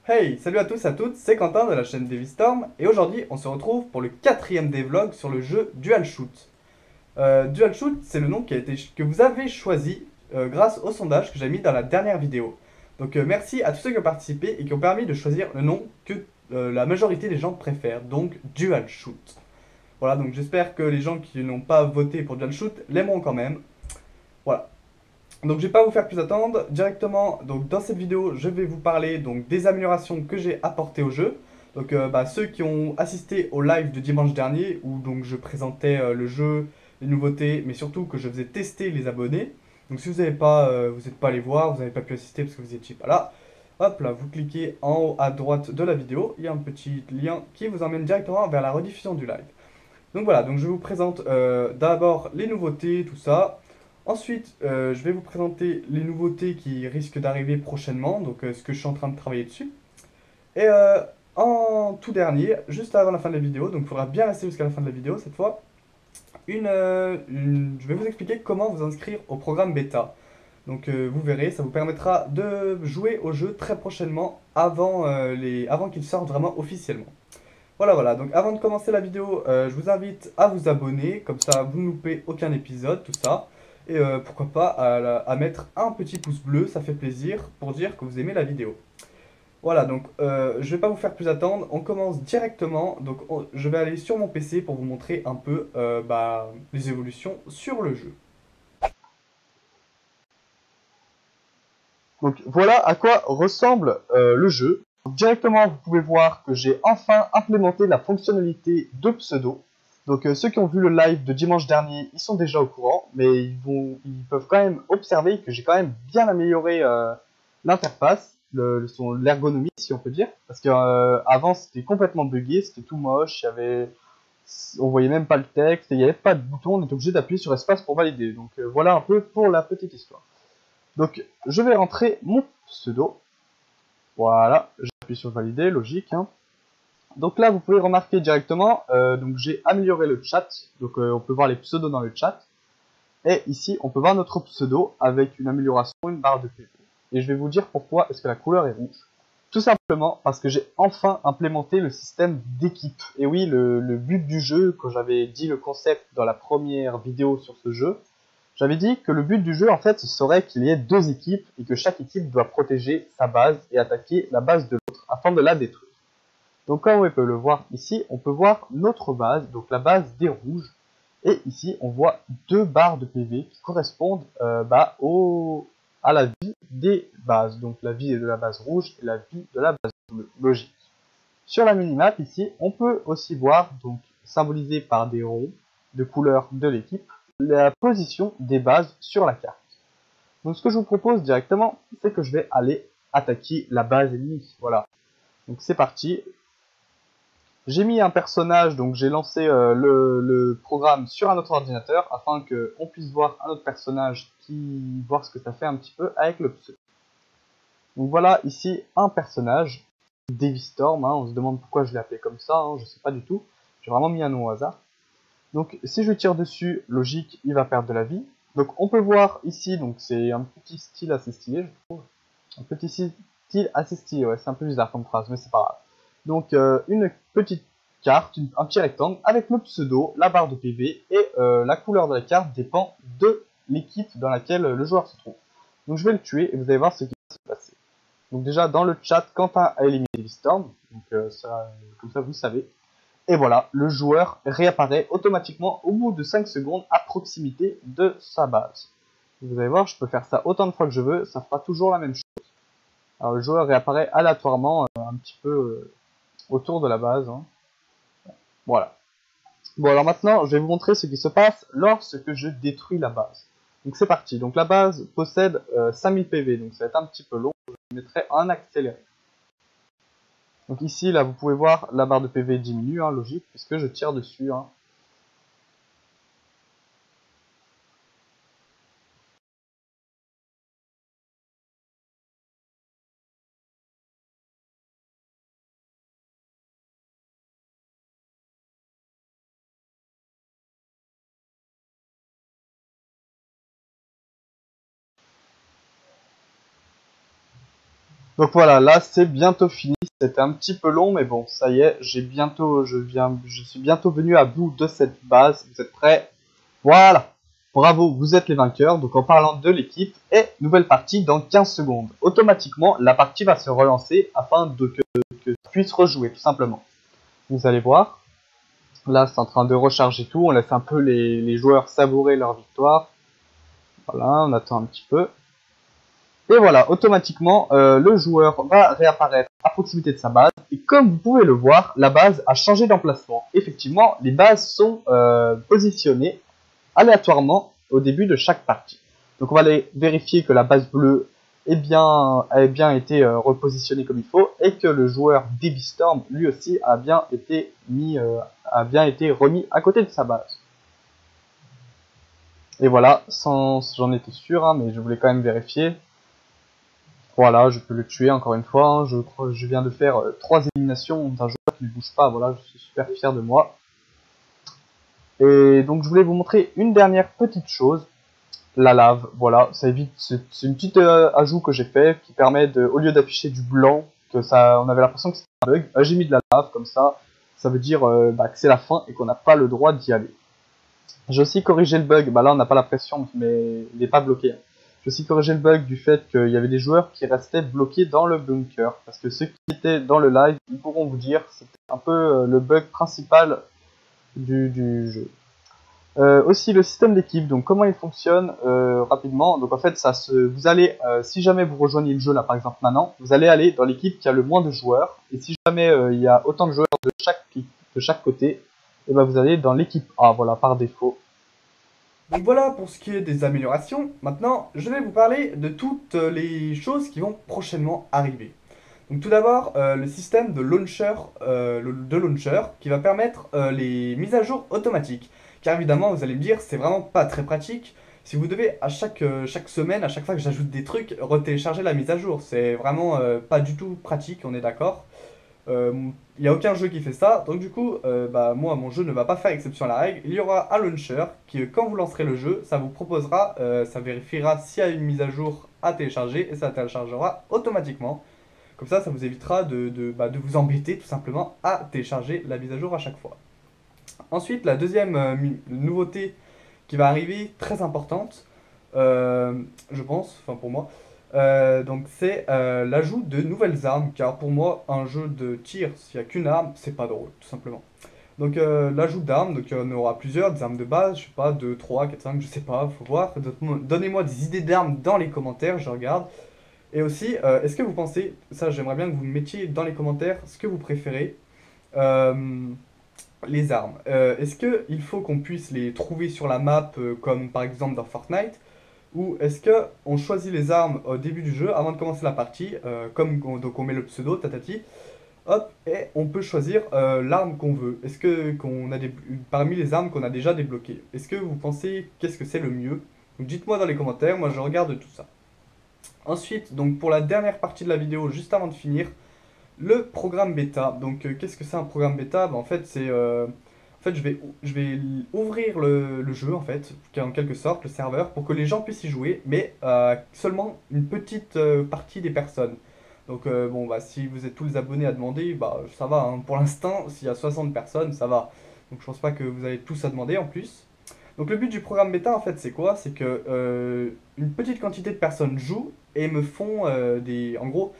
Hey, salut à tous et à toutes, c'est Quentin de la chaîne Devistorm et aujourd'hui on se retrouve pour le quatrième devlog sur le jeu Dual Shoot. Dual Shoot, c'est le nom que vous avez choisi grâce au sondage que j'ai mis dans la dernière vidéo. Donc merci à tous ceux qui ont participé et qui ont permis de choisir le nom que la majorité des gens préfèrent, donc Dual Shoot. Voilà, donc j'espère que les gens qui n'ont pas voté pour Dual Shoot l'aimeront quand même. Voilà. Donc je vais pas vous faire plus attendre, directement donc dans cette vidéo je vais vous parler donc des améliorations que j'ai apportées au jeu. Donc ceux qui ont assisté au live de dimanche dernier où donc je présentais le jeu, les nouveautés, mais surtout que je faisais tester les abonnés. Donc si vous n'êtes pas allé voir, vous n'avez pas pu assister parce que vous étiez pas là, hop là vous cliquez en haut à droite de la vidéo, il y a un petit lien qui vous emmène directement vers la rediffusion du live. Donc voilà, donc je vous présente d'abord les nouveautés, tout ça. Ensuite, je vais vous présenter les nouveautés qui risquent d'arriver prochainement, donc ce que je suis en train de travailler dessus. Et en tout dernier, juste avant la fin de la vidéo, donc il faudra bien rester jusqu'à la fin de la vidéo cette fois, je vais vous expliquer comment vous inscrire au programme bêta. Donc vous verrez, ça vous permettra de jouer au jeu très prochainement avant qu'il sorte vraiment officiellement. Voilà, voilà. Donc avant de commencer la vidéo, je vous invite à vous abonner, comme ça vous ne loupez aucun épisode, tout ça. Et pourquoi pas à mettre un petit pouce bleu, ça fait plaisir pour dire que vous aimez la vidéo. Voilà, donc je vais pas vous faire plus attendre, on commence directement. Donc je vais aller sur mon PC pour vous montrer un peu les évolutions sur le jeu. Donc voilà à quoi ressemble le jeu. Donc, directement, vous pouvez voir que j'ai enfin implémenté la fonctionnalité de pseudo. Donc ceux qui ont vu le live de dimanche dernier, ils sont déjà au courant, mais ils peuvent quand même observer que j'ai quand même bien amélioré l'interface, l'ergonomie si on peut dire, parce que avant c'était complètement buggé, c'était tout moche, on voyait même pas le texte, il n'y avait pas de bouton, on était obligé d'appuyer sur espace pour valider. Donc voilà un peu pour la petite histoire. Donc, je vais rentrer mon pseudo. Voilà, j'appuie sur valider, logique. Hein. Donc là, vous pouvez remarquer directement, donc j'ai amélioré le chat. Donc on peut voir les pseudos dans le chat. Et ici, on peut voir notre pseudo avec une amélioration, une barre de PV. Et je vais vous dire pourquoi est-ce que la couleur est rouge. Tout simplement parce que j'ai enfin implémenté le système d'équipe. Et oui, le but du jeu, quand j'avais dit le concept dans la première vidéo sur ce jeu, j'avais dit que le but du jeu, en fait, ce serait qu'il y ait deux équipes et que chaque équipe doit protéger sa base et attaquer la base de l'autre afin de la détruire. Donc, comme on peut le voir ici, on peut voir notre base, donc la base des rouges. Et ici, on voit deux barres de PV qui correspondent à la vie des bases. Donc, la vie de la base rouge et la vie de la base bleue. Logique. Sur la minimap, ici, on peut aussi voir, donc symbolisé par des ronds de couleur de l'équipe, la position des bases sur la carte. Donc ce que je vous propose directement, c'est que je vais aller attaquer la base ennemie. Voilà. Donc c'est parti. J'ai mis un personnage, donc j'ai lancé le programme sur un autre ordinateur afin qu'on puisse voir un autre personnage voir ce que ça fait un petit peu avec le pseudo. Donc voilà ici un personnage, Devistorm, hein, on se demande pourquoi je l'ai appelé comme ça, hein, je sais pas du tout. J'ai vraiment mis un nom au hasard. Donc si je tire dessus, logique, il va perdre de la vie. Donc on peut voir ici, donc c'est un petit style assez stylé, je trouve. Un petit style assez stylé, ouais, c'est un peu bizarre comme phrase, mais c'est pas grave. Donc une petite carte, un petit rectangle avec le pseudo, la barre de PV et la couleur de la carte dépend de l'équipe dans laquelle le joueur se trouve. Donc je vais le tuer et vous allez voir ce qui va se passer. Donc déjà dans le chat, Quentin a éliminé Storm, donc comme ça vous savez. Et voilà, le joueur réapparaît automatiquement au bout de 5 secondes à proximité de sa base. Vous allez voir, je peux faire ça autant de fois que je veux, ça fera toujours la même chose. Alors le joueur réapparaît aléatoirement un petit peu autour de la base. Hein. Voilà. Bon alors maintenant, je vais vous montrer ce qui se passe lorsque je détruis la base. Donc c'est parti. Donc la base possède 5000 PV, donc ça va être un petit peu long. Je mettrai en accéléré. Donc ici, là, vous pouvez voir la barre de PV diminue, hein, logique, puisque je tire dessus. Hein. Donc voilà, là c'est bientôt fini. C'était un petit peu long, mais bon, ça y est, je suis bientôt venu à bout de cette base. Vous êtes prêts? Voilà. Bravo, vous êtes les vainqueurs. Donc en parlant de l'équipe, et nouvelle partie dans 15 secondes. Automatiquement, la partie va se relancer afin que ça puisse rejouer, tout simplement. Vous allez voir. Là, c'est en train de recharger tout. On laisse un peu les joueurs savourer leur victoire. Voilà, on attend un petit peu. Et voilà, automatiquement, le joueur va réapparaître à proximité de sa base. Et comme vous pouvez le voir, la base a changé d'emplacement. Effectivement, les bases sont positionnées aléatoirement au début de chaque partie. Donc on va aller vérifier que la base bleue a bien été repositionnée comme il faut et que le joueur Storm lui aussi a bien été remis à côté de sa base. Et voilà, j'en étais sûr, hein, mais je voulais quand même vérifier. Voilà, je peux le tuer encore une fois. Hein. Je viens de faire 3 éliminations d'un joueur qui ne bouge pas. Voilà, je suis super fier de moi. Et donc je voulais vous montrer une dernière petite chose. La lave, voilà, ça évite, c'est une petite ajout que j'ai fait qui permet de, au lieu d'afficher du blanc, on avait l'impression que c'était un bug, j'ai mis de la lave comme ça veut dire que c'est la fin et qu'on n'a pas le droit d'y aller. J'ai aussi corrigé le bug, là on n'a pas la pression mais il n'est pas bloqué. J'ai aussi corrigé le bug du fait qu'il y avait des joueurs qui restaient bloqués dans le bunker, parce que ceux qui étaient dans le live, ils pourront vous dire, c'était un peu le bug principal du jeu. Aussi le système d'équipe, donc comment il fonctionne rapidement. Donc en fait, vous allez, si jamais vous rejoignez le jeu là par exemple maintenant, vous allez aller dans l'équipe qui a le moins de joueurs. Et si jamais il y a autant de joueurs de chaque côté, et ben vous allez dans l'équipe A, voilà, par défaut. Donc voilà pour ce qui est des améliorations. Maintenant, je vais vous parler de toutes les choses qui vont prochainement arriver. Donc tout d'abord, le système de launcher qui va permettre les mises à jour automatiques. Car évidemment, vous allez me dire, c'est vraiment pas très pratique. Si vous devez à chaque semaine, à chaque fois que j'ajoute des trucs, retélécharger la mise à jour. C'est vraiment pas du tout pratique, on est d'accord. Il n'y a aucun jeu qui fait ça, donc du coup, moi, mon jeu ne va pas faire exception à la règle. Il y aura un launcher qui, quand vous lancerez le jeu, ça vous proposera, ça vérifiera s'il y a une mise à jour à télécharger et ça téléchargera automatiquement. Comme ça vous évitera de vous embêter tout simplement à télécharger la mise à jour à chaque fois. Ensuite, la deuxième nouveauté qui va arriver, très importante, je pense, enfin pour moi, donc c'est l'ajout de nouvelles armes, car pour moi, un jeu de tir, s'il n'y a qu'une arme, c'est pas drôle, tout simplement. Donc l'ajout d'armes, donc il y en aura plusieurs, des armes de base, je sais pas, 2, 3, 4, 5, je sais pas, faut voir. Donnez-moi des idées d'armes dans les commentaires, je regarde. Et aussi, est-ce que vous pensez, ça j'aimerais bien que vous me mettiez dans les commentaires ce que vous préférez, euh, les armes. Est-ce qu'il faut qu'on puisse les trouver sur la map, comme par exemple dans Fortnite, ou est-ce que on choisit les armes au début du jeu avant de commencer la partie, donc on met le pseudo, tatati, hop, et on peut choisir l'arme qu'on veut. Est-ce que qu'on a parmi les armes qu'on a déjà débloquées, est-ce que vous pensez qu'est-ce que c'est le mieux? Donc dites-moi dans les commentaires, moi je regarde tout ça. Ensuite, donc pour la dernière partie de la vidéo, juste avant de finir, le programme bêta. Donc qu'est-ce que c'est un programme bêta? En fait, je vais ouvrir le jeu en fait, en quelque sorte, le serveur, pour que les gens puissent y jouer, mais seulement une petite partie des personnes. Donc si vous êtes tous les abonnés à demander, ça va, hein. Pour l'instant, s'il y a 60 personnes, ça va. Donc je pense pas que vous avez tous à demander en plus. Donc le but du programme bêta en fait c'est quoi? C'est que une petite quantité de personnes jouent et me font en gros,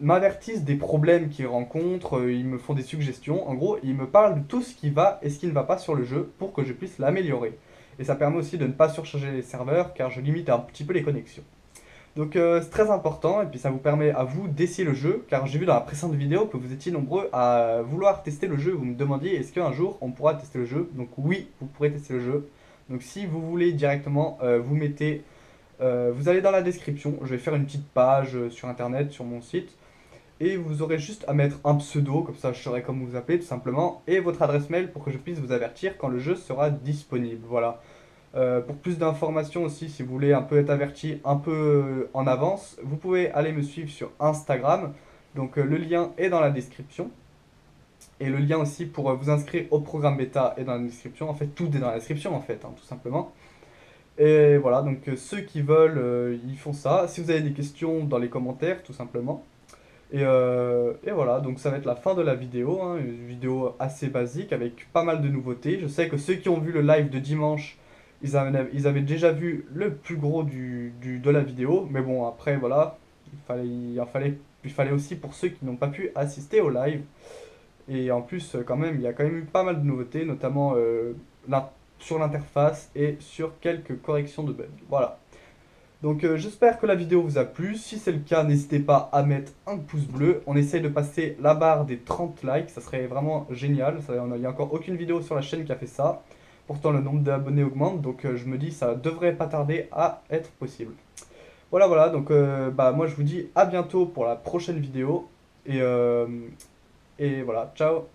m'avertissent des problèmes qu'ils rencontrent, ils me font des suggestions. En gros, ils me parlent de tout ce qui va et ce qui ne va pas sur le jeu pour que je puisse l'améliorer. Et ça permet aussi de ne pas surcharger les serveurs car je limite un petit peu les connexions. Donc c'est très important et puis ça vous permet à vous d'essayer le jeu car j'ai vu dans la précédente vidéo que vous étiez nombreux à vouloir tester le jeu. Vous me demandiez est-ce qu'un jour on pourra tester le jeu. Donc oui, vous pourrez tester le jeu. Donc si vous voulez directement, vous allez dans la description. Je vais faire une petite page sur internet, sur mon site. Et vous aurez juste à mettre un pseudo, comme ça je saurai comment vous appeler tout simplement, et votre adresse mail pour que je puisse vous avertir quand le jeu sera disponible. Voilà. Pour plus d'informations aussi, si vous voulez un peu être averti un peu en avance, vous pouvez aller me suivre sur Instagram. Donc le lien est dans la description. Et le lien aussi pour vous inscrire au programme bêta est dans la description. En fait, tout est dans la description en fait, hein, tout simplement. Et voilà, donc ceux qui veulent, ils font ça. Si vous avez des questions dans les commentaires, tout simplement. Et voilà, donc ça va être la fin de la vidéo, hein, une vidéo assez basique avec pas mal de nouveautés. Je sais que ceux qui ont vu le live de dimanche, ils avaient déjà vu le plus gros de la vidéo, mais bon, après voilà, il fallait aussi pour ceux qui n'ont pas pu assister au live. Et en plus, quand même, il y a quand même eu pas mal de nouveautés, notamment sur l'interface et sur quelques corrections de bugs. Voilà. Donc j'espère que la vidéo vous a plu. Si c'est le cas, n'hésitez pas à mettre un pouce bleu. On essaye de passer la barre des 30 likes, ça serait vraiment génial. Il n'y a encore aucune vidéo sur la chaîne qui a fait ça. Pourtant le nombre d'abonnés augmente, donc je me dis ça devrait pas tarder à être possible. Voilà, voilà, donc bah, moi je vous dis à bientôt pour la prochaine vidéo. Et, euh, et voilà, ciao.